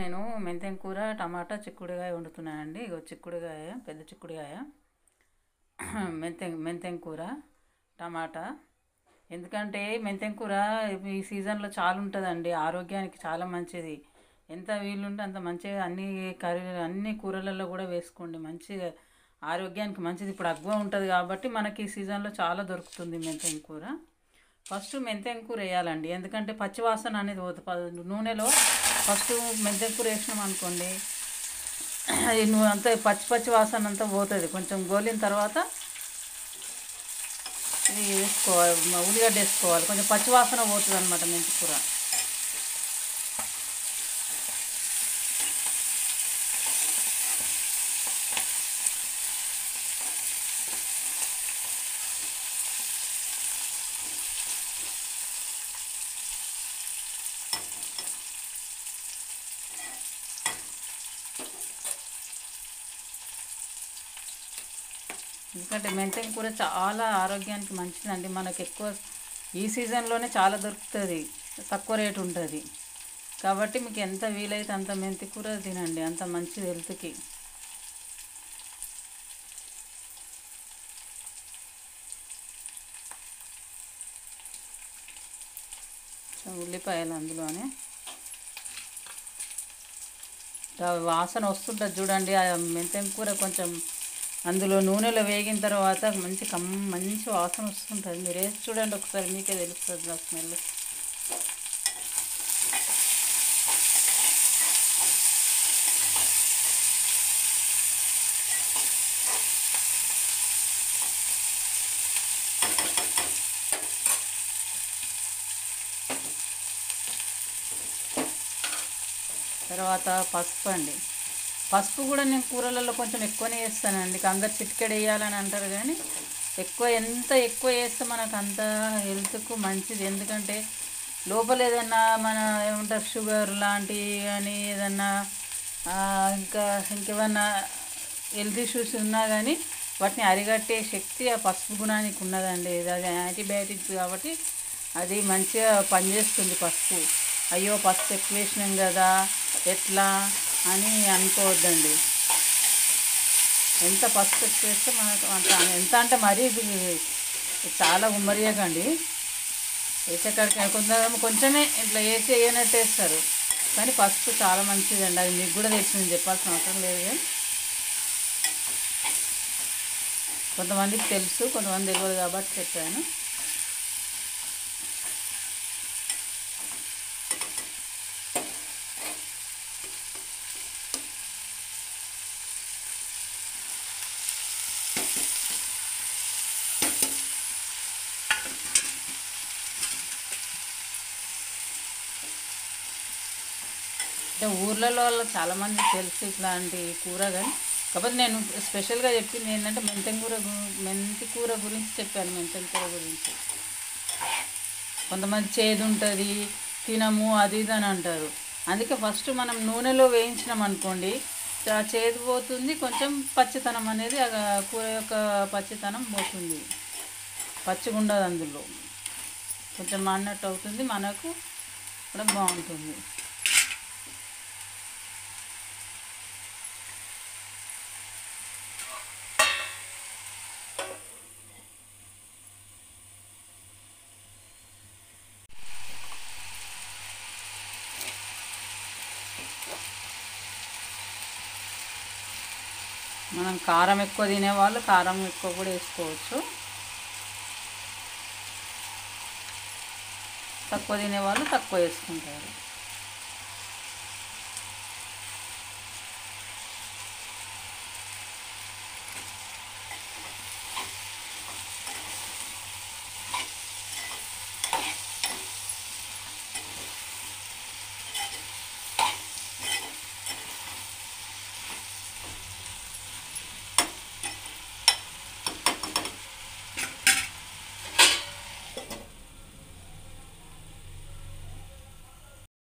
నేను మెంతెం కూర టమాటా చిక్కుడుగాయ వండుతున్నానండి. ఇగో చిక్కుడుగాయ, పెద్ద చిక్కుడుగాయ, మెంతెం కూర టమాటా. ఎందుకంటే మెంతెం కూర ఈ సీజన్లో చాలా ఉంటుందండి, ఆరోగ్యానికి చాలా మంచిది. ఎంత వీలుంటే అంత మంచిగా అన్ని కూరలలో కూడా వేసుకోండి, మంచిగా ఆరోగ్యానికి మంచిది. ఇప్పుడు అగ్వ ఉంటుంది కాబట్టి మనకి ఈ సీజన్లో చాలా దొరుకుతుంది మెంతెం కూర. ఫస్ట్ మెంతెం కూర వేయాలండి, ఎందుకంటే పచ్చివాసన అనేది పోతుంది. నూనెలో ఫస్ట్ మెంతెం కూర వేసినాం అనుకోండి, అది అంతా పచ్చి వాసన అంతా పోతుంది. కొంచెం గోలిన తర్వాత ఇది వేసుకోవాలి, ఉల్లిగడ్డ వేసుకోవాలి, కొంచెం పచ్చివాసన పోతుంది అనమాట మెంతి కూర. ఎందుకంటే మెంతెం కూర చాలా ఆరోగ్యానికి మంచిదండి. మనకు ఎక్కువ ఈ సీజన్లోనే చాలా దొరుకుతుంది, తక్కువ రేటు ఉంటుంది. కాబట్టి మీకు ఎంత వీలైతే అంత మెంతి కూర తినండి, అంత మంచిది హెల్త్కి. ఉల్లిపాయలు అందులోనే వాసన వస్తుంటుంది చూడండి. ఆ మెంతెం కూర కొంచెం అందులో నూనెలో వేగిన తర్వాత మంచి వాసన వస్తుంటుంది. మీరు వేసి చూడండి ఒకసారి, మీకే తెలుస్తుంది ఆ స్మెల్. తర్వాత పసుపు అండి. పసుపు కూడా నేను కూరలలో కొంచెం ఎక్కువనే వేస్తానండి. అందరు చిటికెడు వేయాలని అంటారు, కానీ ఎంత ఎక్కువ వేస్తే మనకు అంత హెల్త్కు మంచిది. ఎందుకంటే లోపల ఏదన్నా మన ఏమంటారు షుగర్ లాంటివి కానీ ఏదన్నా ఇంకేమన్నా హెల్త్ ఇష్యూస్ ఉన్నా కానీ వాటిని అరిగట్టే శక్తి ఆ పసుపు గుణానికి ఉన్నదండి. అది యాంటీబయాటిక్స్ కాబట్టి అది మంచిగా పనిచేస్తుంది పసుపు. అయ్యో పసుపు ఎక్కువ వేసినాం కదా ఎట్లా అని అనుకోవద్దండి. ఎంత పసుపు ఎక్కువ వేస్తే మనకు ఎంత అంటే మరీ చాలా ఉమ్మరియకండి. వేసేకాడికి కొంచెమే ఇట్లా వేసి వేయనట్టు వేస్తారు, కానీ పసుపు చాలా మంచిదండి. అది మీకు కూడా తెలిసింది, చెప్పాల్సిన అవసరం లేదు. కానీ కొంతమందికి తెలుసు, కొంతమంది తెలియదు కాబట్టి చెప్పాను. అంటే ఊర్లలో చాలామంది తెలుసు ఇట్లాంటి కూర, కానీ కాకపోతే నేను స్పెషల్గా చెప్పింది ఏంటంటే మెంతి కూర గురించి చెప్పాను. మెంతెం కూర గురించి కొంతమంది చేదు ఉంటుంది, తినము అది ఇది అని అంటారు. అందుకే ఫస్ట్ మనం నూనెలో వేయించినాం అనుకోండి, చేదు పోతుంది, కొంచెం పచ్చితనం అనేది కూర యొక్క పచ్చితనం పోతుంది, పచ్చిగా ఉండదు, అందులో కొంచెం మాడినట్టు అవుతుంది, మనకు కూడా బాగుంటుంది. మనం కారం ఎక్కువ తినేవాళ్ళు కారం ఎక్కువ కూడా వేసుకోవచ్చు, తక్కువ తినేవాళ్ళు తక్కువ వేసుకుంటారు.